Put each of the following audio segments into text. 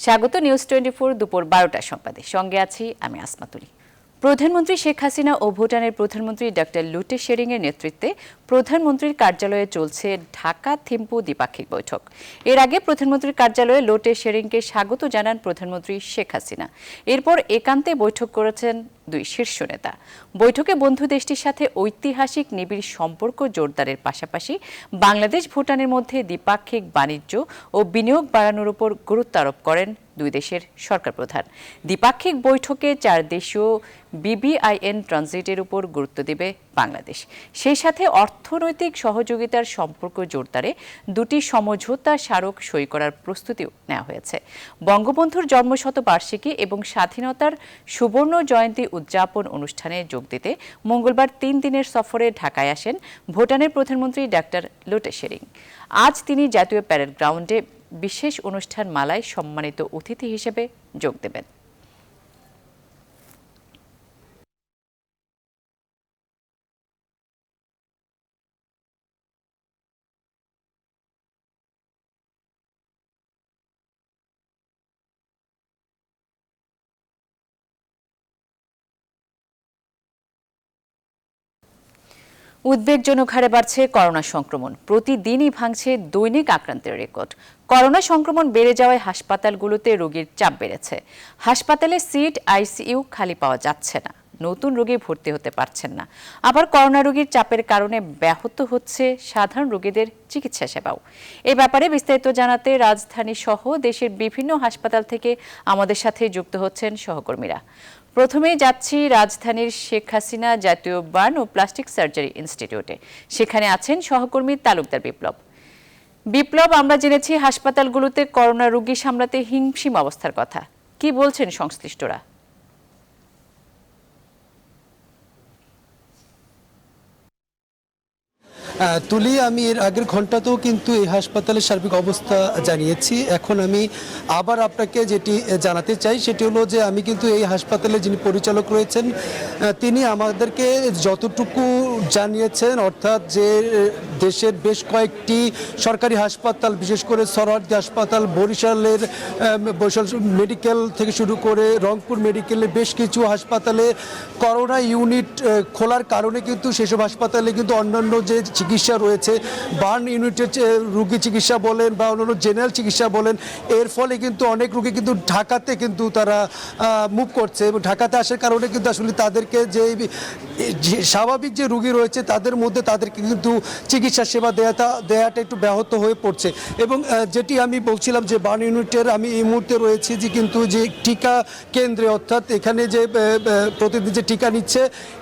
স্বাগত নিউজ 24 দুপুর 12টার সংবাদে। সঙ্গে আছি আমি আসমাতুলি। প্রধানমন্ত্রী শেখ হাসিনা ও ভুটানের প্রধানমন্ত্রী ডক্টর লুটে শেরিং এর নেতৃত্বে প্রধানমন্ত্রীর কার্যালয়ে চলছে ঢাকা থিম্পু দ্বিপাক্ষিক বৈঠক। এর আগে প্রধানমন্ত্রীর কার্যালয়ে লুটে শেরিংকে স্বাগত জানান প্রধানমন্ত্রী শেখ হাসিনা। এরপর একান্তে বৈঠক করেছেন দুই শীর্ষ নেতা। বৈঠকে বন্ধু দেশটির সাথে ঐতিহাসিক নিবিড় সম্পর্ক জোরদারের পাশাপাশি বাংলাদেশ ভুটানের মধ্যে দ্বিপাক্ষিক বাণিজ্য ও বিনিয়োগ বাড়ানোর উপর গুরুত্ব আরোপ করেন দুই দেশের সরকার প্রধান। দ্বিপাক্ষিক বৈঠকে 4 দেশীয় BBIN ট্রানজিটের উপর গুরুত্ব দেবে বাংলাদেশ। সেই সাথে অর্থনৈতিক সহযোগিতার সম্পর্ক জোরদারে দুটি সমঝোতা স্মারক সই করার প্রস্তুতিও নেওয়া হয়েছে। বঙ্গবন্ধুর জন্মশতবার্ষিকী এবং স্বাধীনতার সুবর্ণ জয়ন্তী উদযাপন অনুষ্ঠানে যোগ দিতে মঙ্গলবার 3 দিনের সফরে ঢাকায় আসেন ভুটানের প্রধানমন্ত্রী ডক্টর লুটে শেরিং। আজ তিনি জাতীয় প্যারেড গ্রাউন্ডে বিশেষ অনুষ্ঠান মালায় সম্মানিত অতিথি হিসেবে যোগ দেবেন। উদ্বেগজনক হারে বাড়ছে করোনা সংক্রমণ। প্রতিদিনই ভাঙছে দৈনিক আক্রান্তের রেকর্ড। করোনা সংক্রমণ বেড়ে যাওয়ায় হাসপাতালগুলোতে রোগীর চাপ বেড়েছে। হাসপাতালে সিট, ICU খালি পাওয়া যাচ্ছে না। নতুন রোগী ভর্তি হতে পারছেন না। আবার করোনা রোগীর চাপের কারণে ব্যাহত হচ্ছে সাধারণ রোগীদের চিকিৎসা সেবাও। এ ব্যাপারে বিস্তারিত জানাতে রাজধানী সহ দেশের বিভিন্ন হাসপাতাল থেকে আমাদের সাথে যুক্ত হচ্ছেন সহকর্মীরা। প্রথমেই যাচ্ছি রাজধানীর শেখ হাসিনা জাতীয় বার্ন ও প্লাস্টিক সার্জারি ইনস্টিটিউটে। সেখানে আছেন সহকর্মী তালুকদার বিপ্লব। আমরা জেনেছি হাসপাতালগুলোতে করোনা রোগী সামলাতে হিমশিম অবস্থার কথা। কি বলছেন সংশ্লিষ্টরা? তুলি, আমি এর আগের ঘন্টাতেও কিন্তু এই হাসপাতালের সার্বিক অবস্থা জানিয়েছি। এখন আমি আবার আপনাকে যেটি জানাতে চাই সেটি হলো যে আমি কিন্তু এই হাসপাতালে যিনি পরিচালক রয়েছেন তিনি আমাদেরকে যতটুকু জানিয়েছেন, অর্থাৎ যে দেশের বেশ কয়েকটি সরকারি হাসপাতাল, বিশেষ করে সরওয়ার্দী হাসপাতাল, বরিশাল মেডিকেল থেকে শুরু করে রংপুর মেডিকেলের বেশ কিছু হাসপাতালে করোনা ইউনিট খোলার কারণে কিন্তু সেসব হাসপাতালে কিন্তু অন্যান্য যে চিকিৎসা রয়েছে, বার্ন ইউনিটের রোগী চিকিৎসা বলেন বা অন্যান্য জেনারেল চিকিৎসা বলেন, এর ফলে কিন্তু অনেক রোগী কিন্তু ঢাকাতে কিন্তু তারা মুভ করছে এবং ঢাকাতে আসার কারণে কিন্তু আসলে তাদেরকে যে স্বাভাবিক যে রোগী রয়েছে তাদের মধ্যে তাদেরকে কিন্তু চিকিৎসা সেবা দেওয়াটা একটু ব্যাহত হয়ে পড়ছে। এবং যেটি আমি বলছিলাম যে বার্ন ইউনিটের আমি এই মুহূর্তে রয়েছি যে কিন্তু যে টিকা কেন্দ্রে, অর্থাৎ এখানে যে প্রতিদিন যে টিকা নিচ্ছে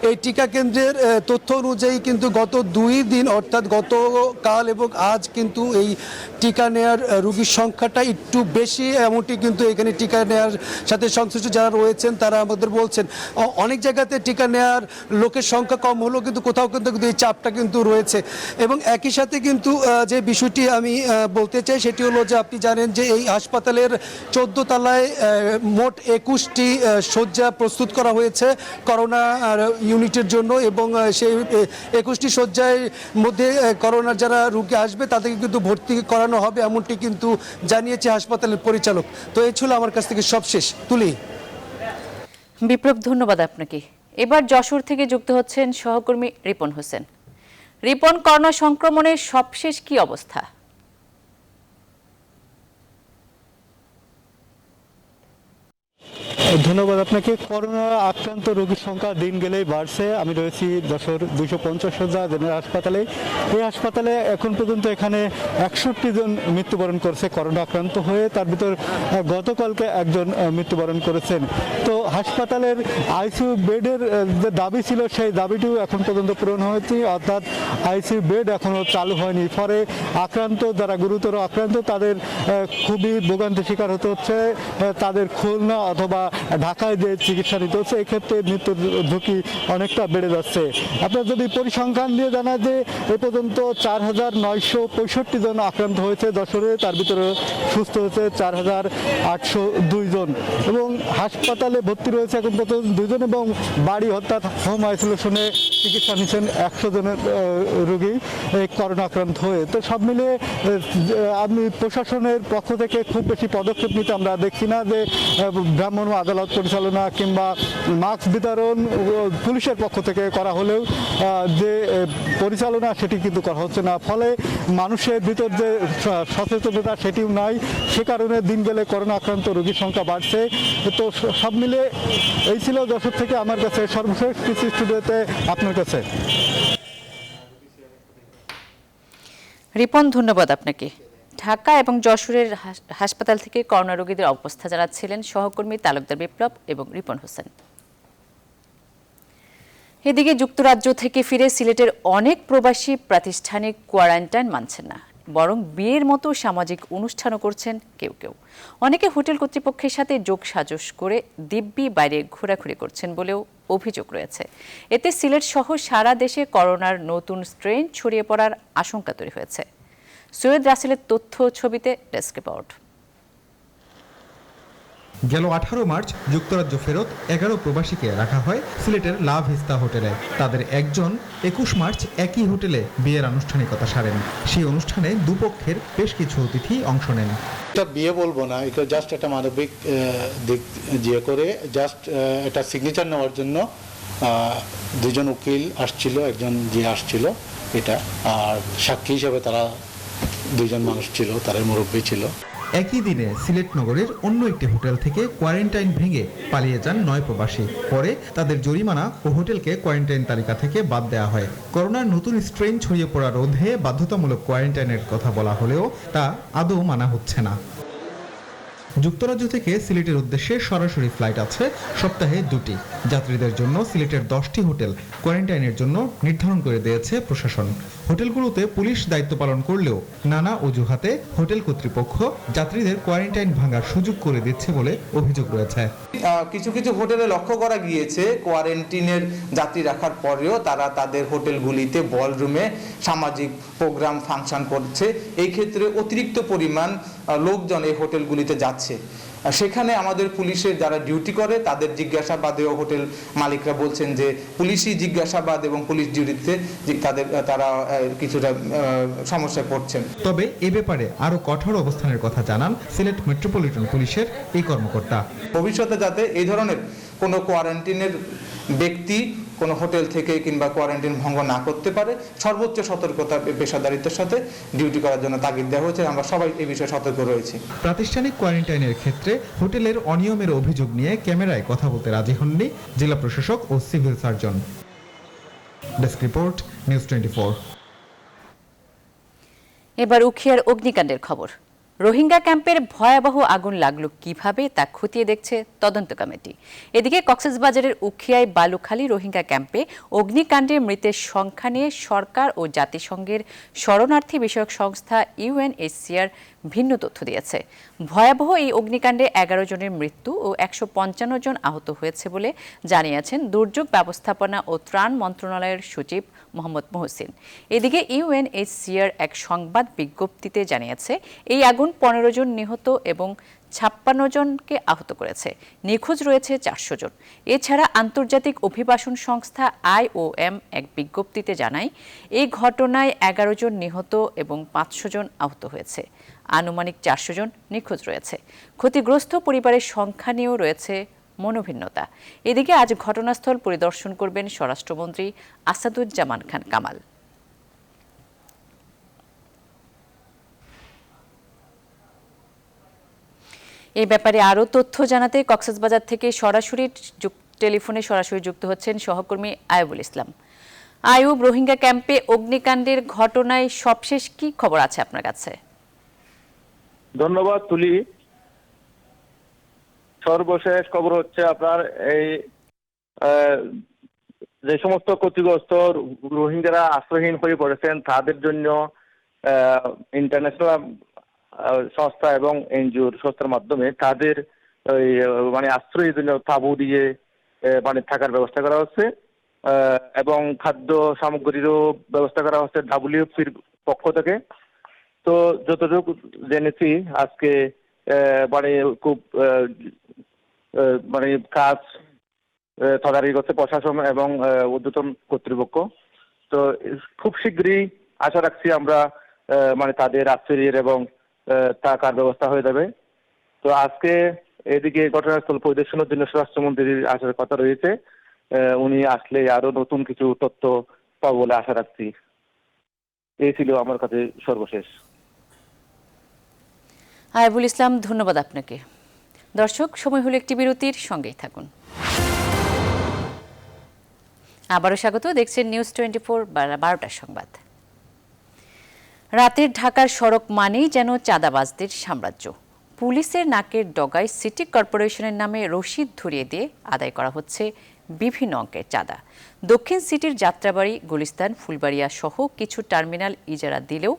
এই টিকা কেন্দ্রের তথ্য অনুযায়ী কিন্তু গত 2 দিন অর্থাৎ গতকাল এবং আজ কিন্তু এই টিকা নেয়ার রোগীর সংখ্যাটা একটু বেশি। এমনটি কিন্তু এখানে টিকা নেয়ার সাথে সংশ্লিষ্ট যারা রয়েছেন তারা আমাদের বলছেন। অনেক জায়গাতে টিকা নেয়ার লোকের সংখ্যা কম হলেও কিন্তু কোথাও কিন্তু এই চাপটা কিন্তু রয়েছে। এবং একই সাথে কিন্তু যে বিষয়টি আমি বলতে চাই সেটি হলো যে আপনি জানেন যে এই হাসপাতালের 14 তলায় মোট 21টি শয্যা প্রস্তুত করা হয়েছে করোনা ইউনিটের জন্য এবং সেই 21টি শয্যায় মধ্যে করোনার যারা রোগী আসবে তাদেরকে কিন্তু ভর্তি করানো হবে, এমনটি কিন্তু জানিয়েছে হাসপাতালের পরিচালক। তো এই ছিল আমার কাছ থেকে সবশেষ। তুলি। বিপ্লব, ধন্যবাদ আপনাকে। এবার যশোর থেকে যুক্ত হচ্ছেন সহকর্মী রিপন হোসেন। রিপন, করোনা সংক্রমণের সবশেষ কি অবস্থা? ধন্যবাদ আপনাকে। করোনা আক্রান্ত রোগীর সংখ্যা দিন গেলেই বাড়ছে। আমি রয়েছি যশোর 250 শয্যা জেনারেল হাসপাতালে। এই হাসপাতালে এখন পর্যন্ত এখানে 61 জন মৃত্যুবরণ করেছে করোনা আক্রান্ত হয়ে। তার ভিতর গতকালকে একজন মৃত্যুবরণ করেছেন। তো হাসপাতালের ICU বেডের যে দাবি ছিল সেই দাবিটিও এখন পর্যন্ত পূরণ হয়নি, অর্থাৎ ICU বেড এখনও চালু হয়নি। ফলে আক্রান্ত যারা গুরুতর আক্রান্ত তাদের খুবই ভোগান্তির শিকার হতে হচ্ছে। তাদের খুলনা অথবা ঢাকায় যে চিকিৎসা নিতে হচ্ছে, এক্ষেত্রে মৃত্যুর ঝুঁকি অনেকটা বেড়ে যাচ্ছে। আপনার যদি পরিসংখ্যান দিয়ে জানা যে এ পর্যন্ত 4,965 জন আক্রান্ত হয়েছে যশোরে, তার ভিতরে সুস্থ হয়েছে 4,802 জন এবং হাসপাতালে ভর্তি রয়েছে এখন পর্যন্ত 2 জন এবং বাড়ি অর্থাৎ হোম আইসোলেশনে চিকিৎসা নিচ্ছেন 100 জনের রোগী এই করোনা আক্রান্ত হয়ে। তো সব মিলিয়ে আমি প্রশাসনের পক্ষ থেকে খুব বেশি পদক্ষেপ নিতে আমরা দেখছি না, যে ভ্রাম্যমাণ আদালত পরিচালনা কিংবা মাস্ক বিতরণ পুলিশের পক্ষ থেকে করা হলেও যে পরিচালনা সেটি কিন্তু করা হচ্ছে না। ফলে মানুষের ভিতর যে সচেতনতা সেটিও নাই, সে কারণে দিন গেলে করোনা আক্রান্ত রোগীর সংখ্যা বাড়ছে। তো সব মিলে এই ছিল যশোর থেকে আমার কাছে সর্বশেষ পিসি স্টুডিওতে আপনার কাছে। রিপন, ধন্যবাদ আপনাকে। ঢাকা এবং যশোরের হাসপাতাল থেকে করোনা রোগীদের অবস্থা জানাচ্ছিলেন সহকর্মী তালুকদার বিপ্লব এবং রিপন হোসেন। এদিকে যুক্তরাজ্য থেকে ফিরে সিলেটের অনেক প্রবাসী প্রাতিষ্ঠানিক কোয়ারেন্টাইন মানছেন না, বরং বিয়ের মতো সামাজিক অনুষ্ঠানও করছেন কেউ কেউ। অনেকে হোটেল কর্তৃপক্ষের সাথে যোগসাজশ করে দিব্যি বাইরে ঘোরাঘুরি করছেন বলেও অভিযোগ রয়েছে। এতে সিলেট সহ সারা দেশে করোনার নতুন স্ট্রেন ছড়িয়ে পড়ার আশঙ্কা তৈরি হয়েছে। সৈয়দ রাসেলের তথ্য ছবিতে ডেস্ক রিপোর্ট। গেল 18 মার্চ যুক্তরাজ্য ফেরত 11 প্রবাসীকে রাখা হয় সিলেটের লা ভিস্তা হোটেলে। তাদের একজন 21 মার্চ একই হোটেলে বিয়ের আনুষ্ঠানিকতা সারেন। সেই অনুষ্ঠানে দুপক্ষের বেশ কিছু অতিথি অংশ নেন। এটা বিয়ে বলবো না, এটা জাস্ট একটা মানবিক দিক দিয়ে করে জাস্ট এটা সিগনেচার নেওয়ার জন্য 2 জন উকিল আসছিল, একজন যে আসছিল এটা, আর সাক্ষী হিসেবে তারা 2 জন মানুষ ছিল, তারা মুরব্বী ছিল। একই দিনে সিলেট নগরের অন্য একটি হোটেল থেকে কোয়ারেন্টাইন ভেঙে পালিয়ে যান 9 প্রবাসী। পরে তাদের জরিমানা ও হোটেলকে কোয়ারেন্টাইন তালিকা থেকে বাদ দেওয়া হয়। করোনার নতুন স্ট্রেন ছড়িয়ে পড়া রোধে বাধ্যতামূলক কোয়ারেন্টাইনের কথা বলা হলেও তা আদৌ মানা হচ্ছে না। যুক্তরাজ্য থেকে সিলেটের উদ্দেশ্যে সরাসরি ফ্লাইট আছে সপ্তাহে 2টি। যাত্রীদের জন্য সিলেটের 10টি হোটেল কোয়ারেন্টাইনের জন্য নির্ধারণ করে দিয়েছে প্রশাসন। হোটেলগুলোতে পুলিশ দায়িত্ব পালন করলেও নানা অজুহাতে হোটেল কর্তৃপক্ষ যাত্রীদের কোয়ারেন্টাইন ভাঙার সুযোগ করে দিচ্ছে বলে অভিযোগ রয়েছে। কিছু কিছু হোটেলে লক্ষ্য করা গিয়েছে কোয়ারেন্টিনের যাত্রী রাখার পরেও তারা তাদের হোটেলগুলিতে বলরুমে সামাজিক প্রোগ্রাম ফাংশন করছে। এই ক্ষেত্রে অতিরিক্ত পরিমাণ লোকজন এই হোটেলগুলিতে যাচ্ছে। সেখানে আমাদের পুলিশের যারা ডিউটি করে তাদের জিজ্ঞাসাবাদেও হোটেল মালিকরা বলছেন যে পুলিশি জিজ্ঞাসাবাদ এবং পুলিশ ডিউটিতে তারা কিছুটা সমস্যায় পড়ছেন। তবে এ ব্যাপারে আরো কঠোর অবস্থানের কথা জানান সিলেট মেট্রোপলিটন পুলিশের এই কর্মকর্তা। ভবিষ্যতে যাতে এই ধরনের কোনো কোয়ারেন্টিনের ব্যক্তি কোনো হোটেল থেকে কিংবা কোয়ারেন্টাইন ভঙ্গ না করতে পারে, সর্বোচ্চ সতর্কতা পেশাদারিত্বের সাথে ডিউটি করার জন্য তাগিদ দেওয়া হয়েছে। আমরা সবাই এই বিষয়ে সতর্ক রয়েছি। প্রাতিষ্ঠানিক কোয়ারেন্টাইনের ক্ষেত্রে হোটেলের অনিয়মের অভিযোগ নিয়ে ক্যামেরায় কথা বলতে রাজি হননি জেলা প্রশাসক ও civil surgeon. Desk report, news 24। এবার উখিয়ার অগ্নিকাণ্ডের খবর। রোহিঙ্গা ক্যাম্পের ভয়াবহ আগুন লাগলো কিভাবে তা খতিয়ে দেখছে তদন্ত কমিটি। এদিকে কক্সবাজারের উখিয়ায় বালুখালী রোহিঙ্গা ক্যাম্পে অগ্নিকাণ্ডে মৃতের সংখ্যা নিয়ে সরকার ও জাতিসংঘের শরণার্থী বিষয়ক সংস্থা UNHCR ভিন্ন তথ্য দিয়েছে। ভয়াবহ এই অগ্নিকাণ্ডে 11 জনের মৃত্যু ও 155 জন আহত হয়েছে বলে জানিয়েছেন দুর্যোগ ব্যবস্থাপনা ও ত্রাণ মন্ত্রণালয়ের সচিব মোহাম্মদ মহসিন। এদিকে UNHCR এক সংবাদ বিজ্ঞপ্তিতে জানিয়েছে এই আগুন 15 জন নিহত এবং 56 জনকে আহত করেছে। নিখোঁজ রয়েছে 400 জন। এছাড়া আন্তর্জাতিক অভিবাসন সংস্থা IOM এক বিজ্ঞপ্তিতে জানায় এই ঘটনায় 11 জন নিহত এবং 500 জন আহত হয়েছে। আনুমানিক 400 জন নিখোঁজ রয়েছে। ক্ষতিগ্রস্ত পরিবারের সংখ্যা নিয়েও রয়েছে মনোভিন্নতা। এদিকে আজ ঘটনাস্থল পরিদর্শন করবেন স্বরাষ্ট্রমন্ত্রী আসাদুজ্জামান খান কামাল। এই ব্যাপারে আরও তথ্য জানাতে কক্সবাজার থেকে টেলিফোনে সরাসরি যুক্ত হচ্ছেন সহকর্মী আয়ুবুল ইসলাম। আয়ুব, রোহিঙ্গা ক্যাম্পে অগ্নিকাণ্ডের ঘটনায় সবশেষ কি খবর আছে আপনার কাছে? ধন্যবাদ তুলি। সর্বশেষ খবর হচ্ছে আপনার এই যে সমস্ত ক্ষতিগ্রস্ত রোহিঙ্গারা আশ্রয়হীন হয়ে পড়েছেন তাদের জন্য ইন্টারন্যাশনাল সংস্থা এবং এনজিওর সংস্থার মাধ্যমে তাদের ওই মানে আশ্রয়ের জন্য তাঁবু দিয়ে মানে থাকার ব্যবস্থা করা হচ্ছে এবং খাদ্য সামগ্রীরও ব্যবস্থা করা হচ্ছে WFPর পক্ষ থেকে। তো যতটুকু জেনেছি আজকে মানে খুব মানে কাজ তদারকি করছে প্রশাসন এবং ঊর্ধ্বতন কর্তৃপক্ষ। তো খুব শীঘ্রই আশা রাখছি আমরা মানে তাদের আশ্রয়ের এবং থাকার ব্যবস্থা হয়ে যাবে। তো আজকে এদিকে ঘটনাস্থল পরিদর্শনের জন্য স্বরাষ্ট্রমন্ত্রীর আসার কথা রয়েছে। উনি আসলে আরো নতুন কিছু তথ্য পাবো বলে আশা রাখছি। এই ছিল আমার কাছে সর্বশেষ। আইবুল ইসলাম, ধন্যবাদ আপনাকে। দর্শক, সময় হলো একটি বিরতির, সঙ্গেই থাকুন। আবারও স্বাগত, দেখছেন নিউজ 24 12টার সংবাদ। রাতের ঢাকার সড়ক মানেই যেন চাঁদাবাজদের সাম্রাজ্য। পুলিশের নাকের ডগায় সিটি কর্পোরেশনের নামে রসিদ ধরিয়ে দিয়ে আদায় করা হচ্ছে বিভিন্ন অঙ্কের চাঁদা। দক্ষিণ সিটির যাত্রাবাড়ি, গুলিস্তান, ফুলবাড়িয়া সহ কিছু টার্মিনাল ইজারা দিলেও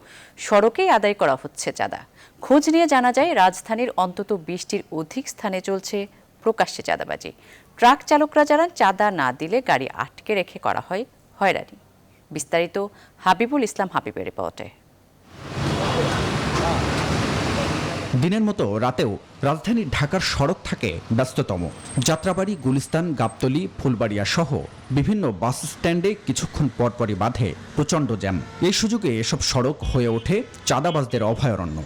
সড়কেই আদায় করা হচ্ছে চাঁদা। খোঁজ নিয়ে জানা যায় রাজধানীর অন্তত 20টির অধিক স্থানে চলছে প্রকাশ্যে চাঁদাবাজি। ট্রাক চালকরা জানান চাঁদা না দিলে গাড়ি আটকে রেখে করা হয় হয়রানি। বিস্তারিত হাবিবুল ইসলাম হাবিবের রিপোর্টে। দিনের মতো রাতেও রাজধানী ঢাকার সড়ক থাকে ব্যস্ততম। যাত্রাবাড়ি, গুলিস্তান, গাবতলী, ফুলবাড়িয়া সহ বিভিন্ন বাস স্ট্যান্ডে কিছুক্ষণ পরপরই বাধে প্রচণ্ড জ্যাম। এই সুযোগে এসব সড়ক হয়ে ওঠে চাঁদাবাজদের অভয়ারণ্য।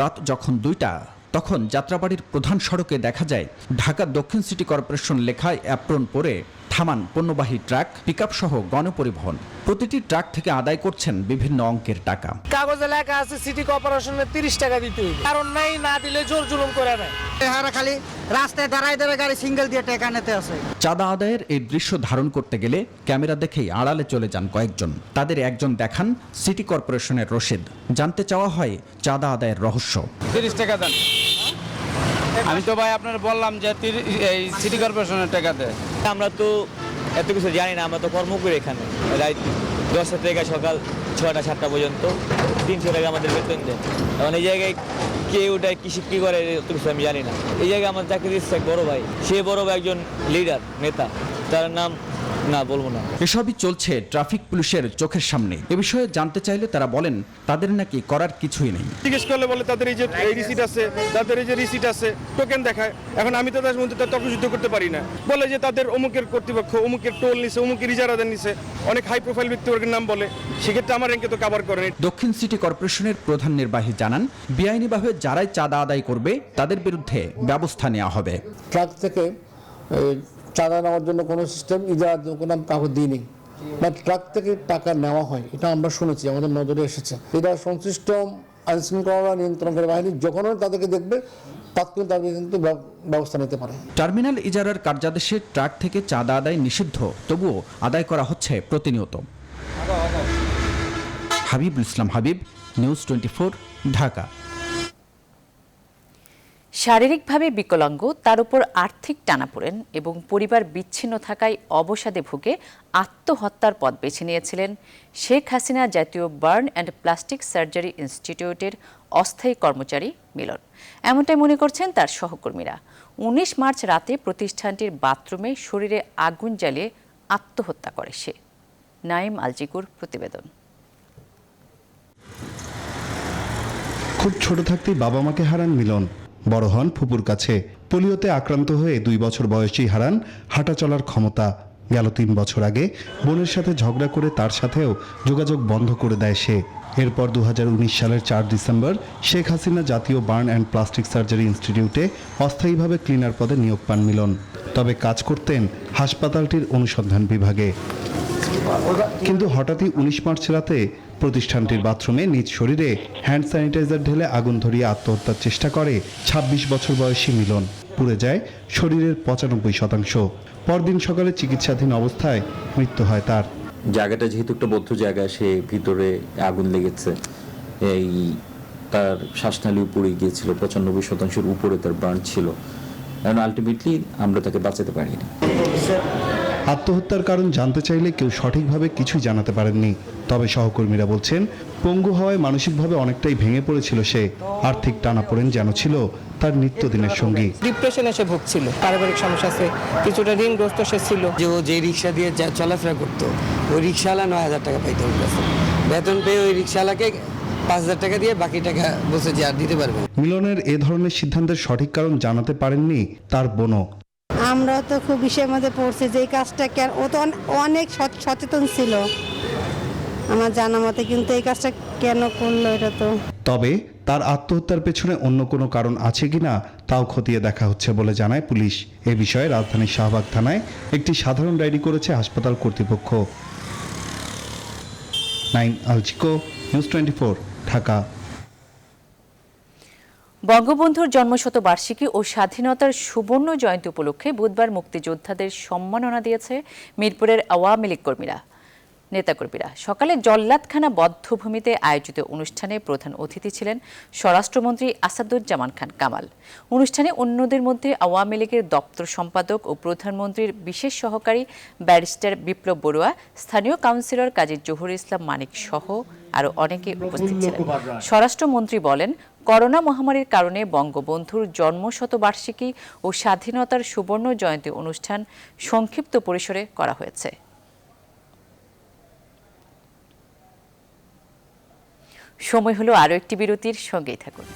রাত যখন 2টা, তখন যাত্রাবাড়ির প্রধান সড়কে দেখা যায় ঢাকা দক্ষিণ সিটি কর্পোরেশন লেখায় অ্যাপ্রন পরে থামান পণ্যবাহী ট্রাক, পিকআপ সহ গণপরিবহন। প্রতিটি ট্রাক থেকে আদায় করছেন বিভিন্ন অঙ্কের টাকা। কাগজে লেখা আছে সিটি কর্পোরেশনের 30 টাকা দিতে হবে, কারণ নাই, না দিলে জোর জুলুম করে নেয়। এরা খালি রাস্তায় দাঁড়ায় দেবে, গাড়ি সিঙ্গেল দিয়ে টাকা নিতে আছে। চাঁদা আদায়ের এই দৃশ্য ধারণ করতে গেলে ক্যামেরা দেখেই আড়ালে চলে যান কয়েকজন। তাদের একজন দেখান সিটি কর্পোরেশনের রসিদ। জানতে চাওয়া হয় চাঁদা আদায়ের রহস্য। 30 টাকা দেন। আমি তো ভাই আপনার বললাম যে এই সিটি কর্পোরেশনের টাকা দেয়। আমরা তো এত কিছু জানি না, আমরা তো কর্ম করি এখানে রাত 10টা থেকে সকাল 6টা 7টা পর্যন্ত 300 টাকা আমাদের বেতন দেয়। এখন এই জায়গায় কে ওটায় কী করে এত কিছু আমি জানি না। এই জায়গায় আমার চাকরি দিচ্ছে এক বড় ভাই, সে বড় ভাই একজন লিডার নেতা, তার নাম না বলবো না। এসবই চলছে ট্রাফিক পুলিশের চোখের সামনে। এ বিষয়ে জানতে চাইলে তারা বলেন তাদের নাকি করার কিছুই নেই। জিজ্ঞেস করলে বলে তাদের এই যে রিসিট আছে, তাদের এই যে রিসিট আছে, টোকেন দেখায়। এখন আমি তো তাদের মধ্যে তর্কযুদ্ধ করতে পারি না। বলে যে তাদের অমুকের কর্তৃপক্ষ অমুকের টোল নিছে, অমুকের ইজারাদার নিছে, অনেক হাই প্রোফাইল ব্যক্তিবর্গের নাম বলে। সেক্ষেত্রে আমার র্যাঙ্কে তো কভার করেনি। দক্ষিণ সিটি কর্পোরেশনের প্রধান নির্বাহী জানান বেআইনিভাবে যারাই চাঁদা আদায় করবে তাদের বিরুদ্ধে ব্যবস্থা নেওয়া হবে। ট্রাক থেকে চাঁদা নেওয়ার জন্য কোনো সিস্টেম ইজারার কোনো কাগজ দিইনি, বা ট্রাক থেকে টাকা নেওয়া হয়, এটা আমরা শুনেছি, আমাদের নজরে এসেছে। এটা সংশ্লিষ্ট আইনশৃঙ্খলা নিয়ন্ত্রণকারী বাহিনী যখনও তাদেরকে দেখবে তাৎক্ষণিক তাদের কিন্তু ব্যবস্থা নিতে পারে। টার্মিনাল ইজারার কার্যাদেশে ট্রাক থেকে চাঁদা আদায় নিষিদ্ধ, তবুও আদায় করা হচ্ছে প্রতিনিয়ত। হাবিবুল ইসলাম হাবিব, নিউজ 24, ঢাকা। শারীরিকভাবে বিকলাঙ্গ, তার উপর আর্থিক টানাপোড়েন এবং পরিবার বিচ্ছিন্ন থাকায় অবসাদে ভুগে আত্মহত্যার পথ বেছে নিয়েছিলেন শেখ হাসিনা জাতীয় বার্ন অ্যান্ড প্লাস্টিক সার্জারি ইনস্টিটিউটের অস্থায়ী কর্মচারী মিলন। এমনটাই মনে করছেন তার সহকর্মীরা। 19 মার্চ রাতে প্রতিষ্ঠানটির বাথরুমে শরীরে আগুন জ্বালিয়ে আত্মহত্যা করে সে। নাইম আলজিকুর প্রতিবেদন। খুব ছোট থাকতেই বাবা মাকে হারান মিলন। বড় হন ফুপুর কাছে। পোলিওতে আক্রান্ত হয়ে 2 বছর বয়সেই হারান হাঁটা চলার ক্ষমতা। গেল 3 বছর আগে বোনের সাথে ঝগড়া করে তার সাথেও যোগাযোগ বন্ধ করে দেয় সে। এরপর 2019 সালের 4 ডিসেম্বর শেখ হাসিনা জাতীয় বার্ন অ্যান্ড প্লাস্টিক সার্জারি ইনস্টিটিউটে অস্থায়ীভাবে ক্লিনার পদে নিয়োগ পান মিলন। তবে কাজ করতেন হাসপাতালটির অনুসন্ধান বিভাগে। কিন্তু হঠাৎই 19 মার্চ রাতে প্রতিষ্ঠানটির বাথরুমে নিজ শরীরে হ্যান্ড স্যানিটাইজার ঢেলে আগুন ধরিয়ে আত্মহত্যার চেষ্টা করে 26 বছর বয়সী মিলন। পুড়ে যায় শরীরের 95%। পরদিন সকালে চিকিৎসাধীন অবস্থায় মৃত্যু হয় তার। জায়গাটা যেহেতু একটা বদ্ধ জায়গা, সে ভিতরে আগুন লেগেছে, এই তার শ্বাসনালী উপরে গিয়েছিল, 95% উপরে তার বার্ন ছিল। কারণ আলটিমেটলি আমরা তাকে বাঁচাতে পারিনি। আত্মহত্যার কারণ জানতে চাইলে কেউ সঠিকভাবে কিছুই জানাতে পারেননি। তবে সহকর্মীরা বলছেন পঙ্গু হওয়ায় মানসিকভাবে অনেকটাই ভেঙে পড়েছিল সে। আর্থিক টানাপোড়েন যেন ছিল তার নিত্যদিনের সঙ্গী। ডিপ্রেশন এসে ভুগছিল, পারিবারিক সমস্যা আছে, কিছুটা ঋণগ্রস্ত সে ছিল। যে রিক্সা দিয়ে চলাফেরা করতো, ওই রিক্সাওয়ালা 9,000 টাকা পাইতো, বেতন পেয়ে ওই রিক্সাওয়ালাকে 5,000 টাকা দিয়ে বাকি টাকা বসে যে আর দিতে পারবে। মিলনের এ ধরনের সিদ্ধান্তের সঠিক কারণ জানাতে পারেননি তার বোনও। আমরা তো খুব বিষয়ের মধ্যে পড়ছি যে এই কাজটা ও তো অনেক সচেতন ছিল আমার জানা মতে, কিন্তু এই কাজটা কেন করলো এটা তো। তবে তার আত্মহত্যার পেছনে অন্য কোনো কারণ আছে কিনা তাও খতিয়ে দেখা হচ্ছে বলে জানায় পুলিশ। এ বিষয়ে রাজধানীর শাহবাগ থানায় একটি সাধারণ ডায়েরি করেছে হাসপাতাল কর্তৃপক্ষ। নাইম আলচিকো, নিউজ 24, ঢাকা। বঙ্গবন্ধুর জন্মশতবার্ষিকী ও স্বাধীনতার সুবর্ণ জয়ন্তী উপলক্ষে বুধবার মুক্তিযোদ্ধাদের সম্মাননা দিয়েছে মিরপুরের আওয়ামী লীগ নেতাকর্মীরা। সকালে জল্লাদখানা বধ্যভূমিতে আয়োজিত অনুষ্ঠানে প্রধান অতিথি ছিলেন স্বরাষ্ট্রমন্ত্রী আসাদুজ্জামান খান কামাল। অনুষ্ঠানে অন্যদের মধ্যে আওয়ামী লীগের দপ্তর সম্পাদক ও প্রধানমন্ত্রীর বিশেষ সহকারী ব্যারিস্টার বিপ্লব বড়ুয়া, স্থানীয় কাউন্সিলর কাজী জহুর ইসলাম মানিক সহ আরও অনেকে উপস্থিত ছিলেন। স্বরাষ্ট্রমন্ত্রী বলেন, করোনা মহামারীর কারণে বঙ্গবন্ধুর জন্মশতবার্ষিকী ও স্বাধীনতার সুবর্ণ জয়ন্তী অনুষ্ঠান সংক্ষিপ্ত পরিসরে করা হয়েছে। সময় হলো আরও একটি বিরতির, সঙ্গেই থাকুন।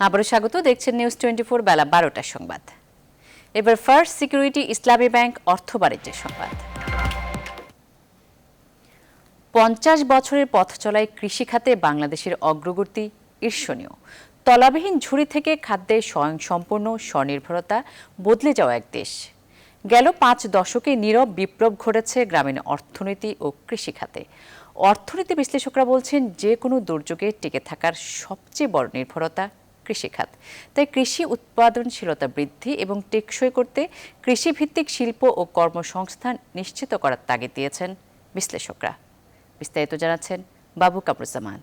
আবারও স্বাগত, দেখছেন নিউজ 24, বেলা 12টার সংবাদ। এবার ফার্স্ট সিকিউরিটি ইসলামী ব্যাংক অর্থ বাণিজ্যের সংবাদ। 50 বছরের পথ চলায় কৃষিখাতে বাংলাদেশের অগ্রগতি ঈর্ষণীয়। তলাবিহীন ঝুড়ি থেকে খাদ্যে স্বয়ংসম্পূর্ণ স্বনির্ভরতা বদলে যাওয়া এক দেশ। গেল 5 দশকে নীরব বিপ্লব ঘটেছে গ্রামীণ অর্থনীতি ও কৃষিখাতে। অর্থনীতি বিশ্লেষকরা বলছেন, যে কোনো দুর্যোগে টিকে থাকার সবচেয়ে বড় নির্ভরতা কৃষিখাত। তাই কৃষি উৎপাদনশীলতা বৃদ্ধি এবং টেকসই করতে কৃষিভিত্তিক শিল্প ও কর্মসংস্থান নিশ্চিত করার তাগিদ দিয়েছেন বিশ্লেষকরা। বিস্তারিত জানাচ্ছেন বাবু কামরুজ্জামান।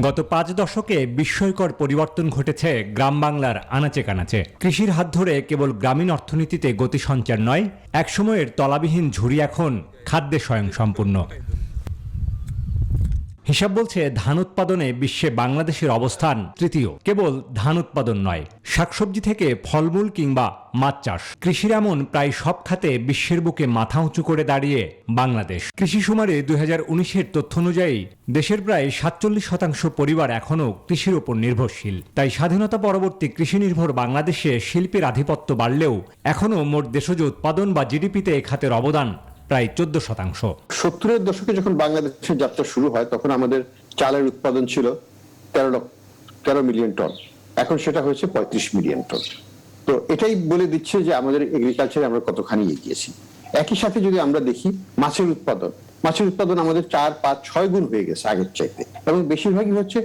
গত 5 দশকে বিস্ময়কর পরিবর্তন ঘটেছে গ্রাম বাংলার আনাচে কানাচে। কৃষির হাত ধরে কেবল গ্রামীণ অর্থনীতিতে গতি সঞ্চার নয়, একসময়ের তলাবিহীন ঝুড়ি এখন খাদ্যে স্বয়ংসম্পূর্ণ। হিসাব বলছে, ধান উৎপাদনে বিশ্বে বাংলাদেশের অবস্থান তৃতীয়। কেবল ধান উৎপাদন নয়, শাকসবজি থেকে ফলমূল কিংবা মাছ চাষ, কৃষির এমন প্রায় সব খাতে বিশ্বের বুকে মাথা উঁচু করে দাঁড়িয়ে বাংলাদেশ। কৃষি সুমারে 2019-এর তথ্য অনুযায়ী দেশের প্রায় 47% পরিবার এখনও কৃষির উপর নির্ভরশীল। তাই স্বাধীনতা পরবর্তী কৃষি নির্ভর বাংলাদেশে শিল্পের আধিপত্য বাড়লেও এখনও মোট দেশজ উৎপাদন বা জিডিপিতে এ খাতের অবদান প্রায় 14%। 70-এর দশকে যখন বাংলাদেশের যাত্রা শুরু হয়, তখন আমাদের চালের উৎপাদন ছিল 13 মিলিয়ন টন, এখন সেটা হয়েছে 35 মিলিয়ন টন। তো এটাই বলে দিচ্ছে যে আমাদের এগ্রিকালচারে আমরা কতখানি এগিয়েছি। একই সাথে যদি আমরা দেখি মাছের উৎপাদন আমাদের 4, 5, 6 গুণ হয়ে গেছে আগের চাইতে, এবং বেশিরভাগই হচ্ছে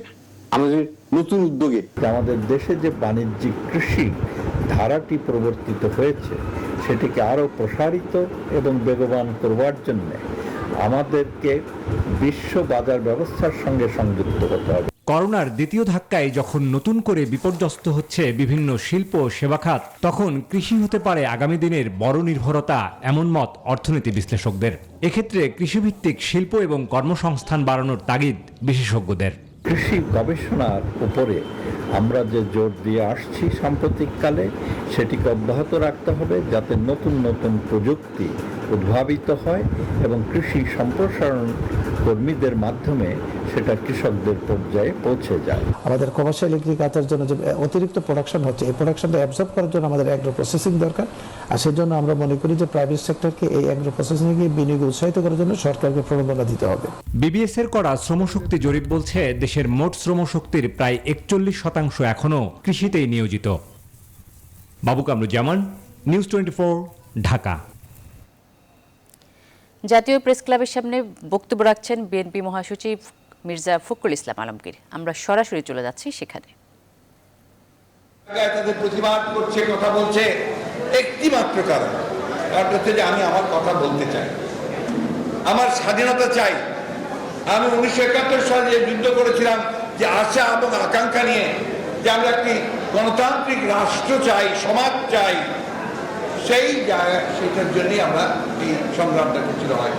আমাদের নতুন উদ্যোগে। আমাদের দেশে যে বাণিজ্যিক কৃষি ধারাটি প্রবর্তিত হয়েছে, সেটিকে আরো প্রসারিত এবং বেগবান করবার জন্য আমাদেরকে বিশ্ব বাজার ব্যবস্থার সঙ্গে সংযুক্ত হতে হবে। করোনার দ্বিতীয় ধাক্কায় যখন নতুন করে বিপর্যস্ত হচ্ছে বিভিন্ন শিল্প ও সেবা খাত, তখন কৃষি হতে পারে আগামী দিনের বড় নির্ভরতা, এমন মত অর্থনীতি বিশ্লেষকদের। এক্ষেত্রে কৃষিভিত্তিক শিল্প এবং কর্মসংস্থান বাড়ানোর তাগিদ বিশেষজ্ঞদের। কৃষি গবেষণার উপরে আমরা যে জোর দিয়ে আসছি সাম্প্রতিককালে, সেটিকে অব্যাহত রাখতে হবে, যাতে নতুন নতুন প্রযুক্তি উদ্ভাবিত হয় এবং কৃষি সম্প্রসারণ কর্মীদের মাধ্যমে সেটা কৃষকদের পর্যায়ে পৌঁছে যায়। আমাদের কমার্শিয়াল এগ্রিকালচারের জন্য যে অতিরিক্ত প্রোডাকশন হচ্ছে, এই প্রোডাকশনটা অ্যাবজর্ব করার জন্য আমাদের অ্যাগ্রো প্রসেসিং দরকার। আর সেজন্য আমরা মনে করি যে প্রাইভেট সেক্টরকে এই অ্যাগ্রো প্রসেসিংয়ে বিনিয়োগ উৎসাহিত করার জন্য সরকারকে প্রণোদনা দিতে হবে। বিবিএস এর করা শ্রমশক্তি জরিপ বলছে, দেশের মোট শ্রমশক্তির প্রায় 41% এখনও কৃষিতেই নিয়োজিত। বাবু কামরুজ্জামান, নিউজ 24, ঢাকা। জাতীয় প্রেস ক্লাবের সামনে বক্তব্য রাখছেন বিএনপি মহাসচিব মির্জা ফখরুল ইসলাম আলমগীর। আমরা সরাসরি চলে যাচ্ছি সেখানে। তাদের প্রতিবাদ করছে, কথা বলছে, একটি মাত্র কারণ হচ্ছে যে আমি আমার কথা বলতে চাই, আমার স্বাধীনতা চাই। আমি 1971 সালে যে যুদ্ধ করেছিলাম, যে আশা এবং আকাঙ্ক্ষা নিয়ে যে আমরা একটি গণতান্ত্রিক রাষ্ট্র চাই, সমাজ চাই, সেই জায়গা সেটার জন্যই আমরা এই সংগ্রামটা করছিল হয়।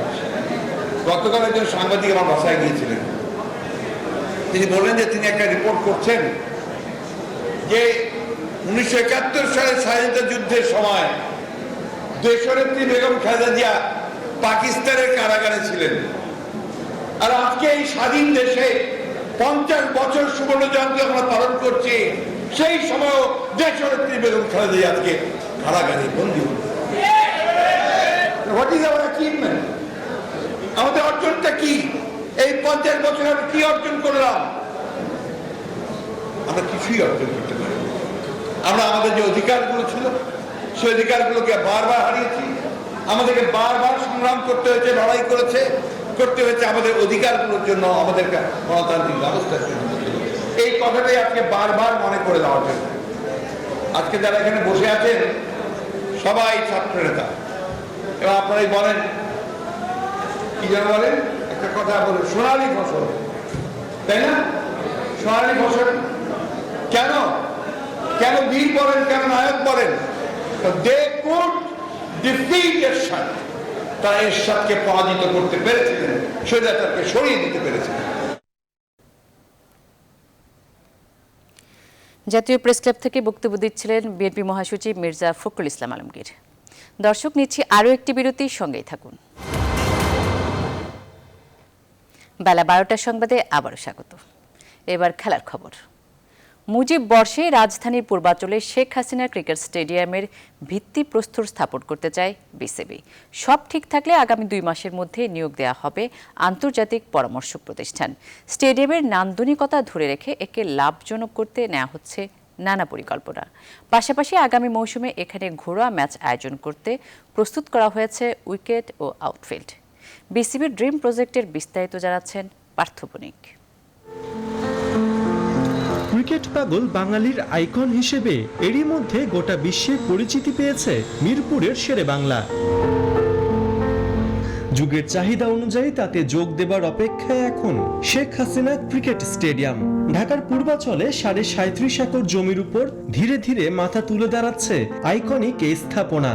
গতকাল একজন সাংবাদিক আমার বাসায় গিয়েছিলেন, তিনি বললেন যে তিনি একটা রিপোর্ট করছেন যে 1971 সালে স্বাধীনতা যুদ্ধের সময় দেশনেত্রী বেগম খালেদা জিয়া পাকিস্তানের কারাগারে ছিলেন, আর আজকে এই স্বাধীন দেশে 50 বছর সুবর্ণ জয়ন্তী আমরা পালন করছি, সেই সময়ও দেশনেত্রী বেগম খালেদা জিয়া আজকে কারাগারে বন্দী হল। What is our achievement? আমাদের অর্জনটা কি? এই 50 বছর আমরা কি অর্জন করলাম? আমরা কিছুই অর্জন করতে পারি। আমরা আমাদের যে অধিকারগুলো ছিল সেই অধিকারগুলোকে বারবার হারিয়েছি। আমাদেরকে বারবার সংগ্রাম করতে হয়েছে, লড়াই করতে হয়েছে আমাদের অধিকারগুলোর জন্য, আমাদের গণতান্ত্রিক ব্যবস্থার জন্য। এই কথাটাই আজকে বারবার মনে করে দেওয়ার জন্য আজকে যারা এখানে বসে আছেন সবাই ছাত্র নেতা, এবং আপনারাই বলেন কি যেন বলেন, একটা কথা বলেন, সোনালী ফসল, তাই না? সোনালী ফসল কেন কেন বীর বলেন, কেন নায়ক বলেন? দে কুড ডিফিট এরশাদ, তারা এরশাদকে পরাজিত করতে পেরেছিলেন, স্বৈরাচারকে সরিয়ে দিতে পেরেছিলেন। জাতীয় প্রেস ক্লাব থেকে বক্তব্য দিচ্ছিলেন বিএনপি মহাসচিব মির্জা ফখরুল ইসলাম আলমগীর। দর্শক, নিচ্ছি আরও একটি বিরতির সঙ্গেই থাকুন। বেলা 12টার সংবাদে আবারও স্বাগত। এবার খেলার খবর। মুজিব বর্ষে রাজধানীর পূর্বাঞ্চলে শেখ হাসিনা ক্রিকেট স্টেডিয়ামের ভিত্তিপ্রস্তর স্থাপন করতে চায় বিসিবি। সব ঠিক থাকলে আগামী 2 মাসের মধ্যে নিয়োগ দেওয়া হবে আন্তর্জাতিক পরামর্শক প্রতিষ্ঠান। স্টেডিয়ামের নান্দনিকতা ধরে রেখে একে লাভজনক করতে নেওয়া হচ্ছে নানা পরিকল্পনা। পাশাপাশি আগামী মৌসুমে এখানে ঘরোয়া ম্যাচ আয়োজন করতে প্রস্তুত করা হয়েছে উইকেট ও আউটফিল্ড। বিসিবির ড্রিম প্রজেক্টের বিস্তারিত জানাচ্ছেন পার্থ বণিক। ক্রিকেট পাগল বাঙালির আইকন হিসেবে এরই মধ্যে গোটা বিশ্বে পরিচিতি পেয়েছে মিরপুরের শেরে বাংলা। যুগের চাহিদা অনুযায়ী তাতে যোগ দেবার অপেক্ষায় এখন শেখ হাসিনা ক্রিকেট স্টেডিয়াম। ঢাকার পূর্বাঞ্চলে 37.5 একর জমির উপর ধীরে ধীরে মাথা তুলে দাঁড়াচ্ছে আইকনিক এই স্থাপনা।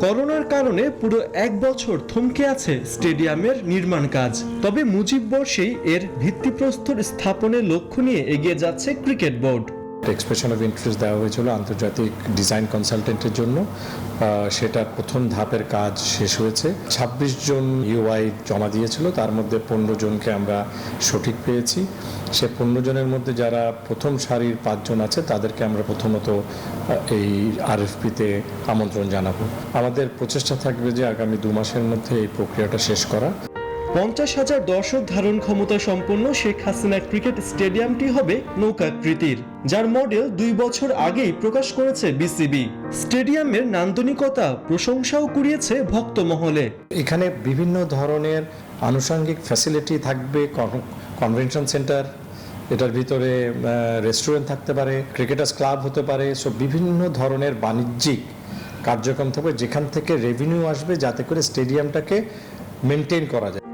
করোনার কারণে পুরো 1 বছর থমকে আছে স্টেডিয়ামের নির্মাণ কাজ। তবে মুজিব বর্ষেই এর ভিত্তিপ্রস্তর স্থাপনের লক্ষ্য নিয়ে এগিয়ে যাচ্ছে cricket board. Expression of interest দেওয়া হয়েছিল আন্তর্জাতিক ডিজাইন কনসালটেন্টের জন্য, সেটা প্রথম ধাপের কাজ শেষ হয়েছে। 26 জন ইউআই জমা দিয়েছিল, তার মধ্যে 15 জনকে আমরা সঠিক পেয়েছি। সে 15 জনের মধ্যে যারা প্রথম সারির 5 জন আছে তাদেরকে আমরা প্রথমত এই আরএফপিতে আমন্ত্রণ জানাবো। আমাদের প্রচেষ্টা থাকবে যে আগামী 2 মাসের মধ্যে এই প্রক্রিয়াটা শেষ করা। 50,000 দর্শক ধারণ ক্ষমতা সম্পন্ন শেখ হাসিনা ক্রিকেট স্টেডিয়ামটি হবে নৌকাকৃতির, যার মডেল 2 বছর আগেই প্রকাশ করেছে বিসিবি। স্টেডিয়ামের নান্দনিকতা প্রশংসাও কুড়িয়েছে ভক্ত মহলে। এখানে বিভিন্ন ধরনের আনুষঙ্গিক ফ্যাসিলিটি থাকবে, কনভেনশন সেন্টার, এটার ভিতরে রেস্টুরেন্ট থাকতে পারে, ক্রিকেটার্স ক্লাব হতে পারে। সো বিভিন্ন ধরনের বাণিজ্যিক কার্যক্রম থাকবে যেখান থেকে রেভিনিউ আসবে, যাতে করে স্টেডিয়ামটাকে মেনটেন করা যায়।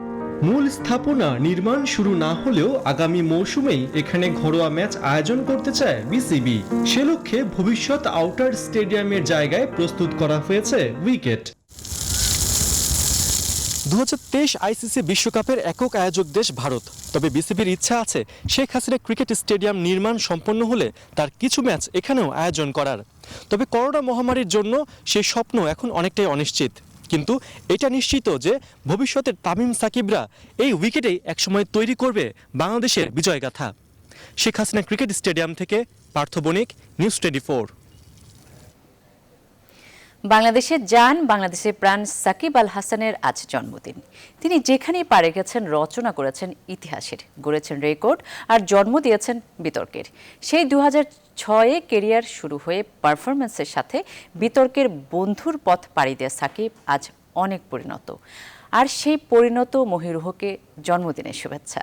মূল স্থাপনা নির্মাণ শুরু না হলেও আগামী মৌসুমেই এখানে ঘরোয়া ম্যাচ আয়োজন করতে চায় বিসিবি। সে লক্ষ্যে ভবিষ্যৎ আউটার স্টেডিয়ামের জায়গায় প্রস্তুত করা হয়েছে উইকেট। 2023 আইসিসি বিশ্বকাপের একক আয়োজক দেশ ভারত। তবে বিসিবির ইচ্ছা আছে শেখ হাসিনা ক্রিকেট স্টেডিয়াম নির্মাণ সম্পন্ন হলে তার কিছু ম্যাচ এখানেও আয়োজন করার। তবে করোনা মহামারীর জন্য সেই স্বপ্ন এখন অনেকটাই অনিশ্চিত। কিন্তু এটা নিশ্চিত যে ভবিষ্যতের তামিম সাকিবরা এই উইকেটেই একসময় তৈরি করবে বাংলাদেশের বিজয়গাথা। শেখ হাসিনা ক্রিকেট স্টেডিয়াম থেকে পার্থ বণিক, নিউজ 24। বাংলাদেশের জান, বাংলাদেশের প্রাণ সাকিব আল হাসানের আজ জন্মদিন। তিনি যেখানেই পারে গেছেন রচনা করেছেন ইতিহাসের, গড়েছেন রেকর্ড আর জন্ম দিয়েছেন বিতর্কের। সেই 2006-এ কেরিয়ার শুরু হয়ে পারফরমেন্সের সাথে বিতর্কের বন্ধুর পথ পাড়ি দেয়া সাকিব আজ অনেক পরিণত, আর সেই পরিণত মহিরুহকে জন্মদিনের শুভেচ্ছা।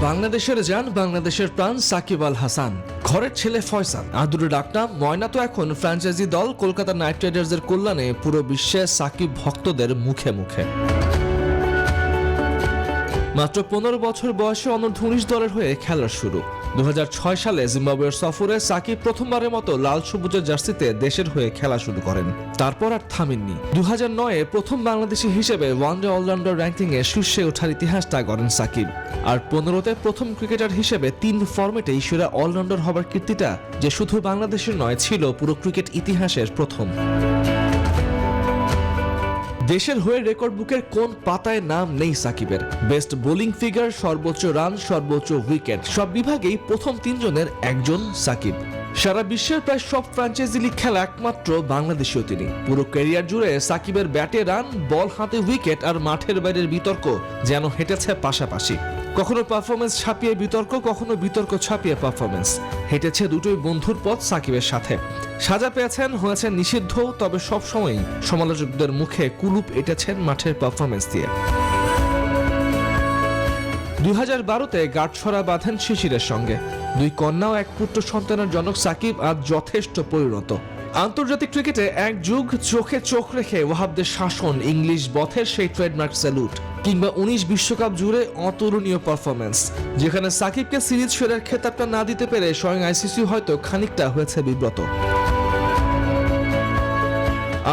বাংলাদেশের জান, বাংলাদেশের প্রাণ সাকিব আল হাসান। ঘরের ছেলে ফয়সাল, আদুরে ডাকনাম। ময়না তো এখন ফ্র্যাঞ্চাইজি দল কলকাতা নাইট রাইডার্সের কল্যাণে পুরো বিশ্বে সাকিব ভক্তদের মুখে মুখে। মাত্র 15 বছর বয়সে অনূর্ধ্ব 19 দলের হয়ে খেলার শুরু। 2006 সালে জিম্বাবুয়ের সফরে সাকিব প্রথমবারের মতো লাল সবুজের জার্সিতে দেশের হয়ে খেলা শুরু করেন, তারপর আর থামেননি। 2009-এ প্রথম বাংলাদেশি হিসেবে ওয়ানডে অলরাউন্ডার র্যাঙ্কিংয়ে শীর্ষে ওঠার ইতিহাসটা গড়েন সাকিব। আর 15-তে প্রথম ক্রিকেটার হিসেবে 3 ফরম্যাটেই সেরা অলরাউন্ডার হবার কীর্তিটা যে শুধু বাংলাদেশের নয়, ছিল পুরো ক্রিকেট ইতিহাসের প্রথম। দেশের হয়ে রেকর্ড বুকের কোন পাতায় নাম নেই সাকিবের? বেস্ট বোলিং ফিগার, সর্বোচ্চ রান, সর্বোচ্চ উইকেট, সব বিভাগেই প্রথম 3 জনের একজন সাকিব। সারা বিশ্বের প্রায় সব ফ্র্যাঞ্চাইজি লিগ খেলা একমাত্র বাংলাদেশীয় তিনি। পুরো ক্যারিয়ার জুড়ে সাকিবের ব্যাটে রান, বল হাতে উইকেট আর মাঠের বাইরের বিতর্ক যেন হেঁটেছে পাশাপাশি। কখনো পারফরমেন্স ছাপিয়ে বিতর্ক, কখনো বিতর্ক ছাপিয়ে পারফরমেন্স। হেঁটেছে দুটোই বন্ধুর পথ সাকিবের সাথে। সাজা পেয়েছেন, হয়েছেন নিষিদ্ধ, তবে সবসময়ই সমালোচকদের মুখে কুলুপ এঁটেছেন মাঠের পারফরমেন্স দিয়ে। 2012-তে গাঁটছড়া বাঁধেন শিশিরের সঙ্গে। 2 কন্যা ও 1 পুত্র সন্তানের জনক সাকিব আজ যথেষ্ট পরিণত। আন্তর্জাতিক ক্রিকেটে এক যুগ চোখে চোখ রেখে ওয়াহাবদের শাসন, ইংলিশ বথের সেই ট্রেডমার্ক স্যালুট, কিংবা 19 বিশ্বকাপ জুড়ে অতুলনীয় পারফরমেন্স, যেখানে সাকিবকে সিরিজ সেরার খেতাবটা না দিতে পেরে স্বয়ং আইসিসি হয়তো খানিকটা হয়েছে বিব্রত।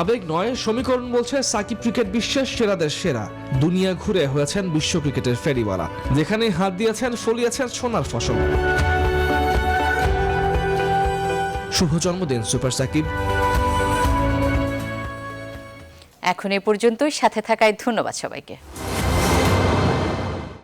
আবেগ নয়, সমীকরণ বলছে সাকিব ক্রিকেট বিশ্বের সেরাদের সেরা। দুনিয়া ঘুরে হয়েছেন বিশ্ব ক্রিকেটের ফেরিওয়ালা, যেখানে হাত দিয়েছেন, ফলিয়েছেন সোনার ফসল। শুভ জন্মদিন সুপার সাকিব। এখন এ পর্যন্তই, সাথে থাকায় ধন্যবাদ সবাইকে।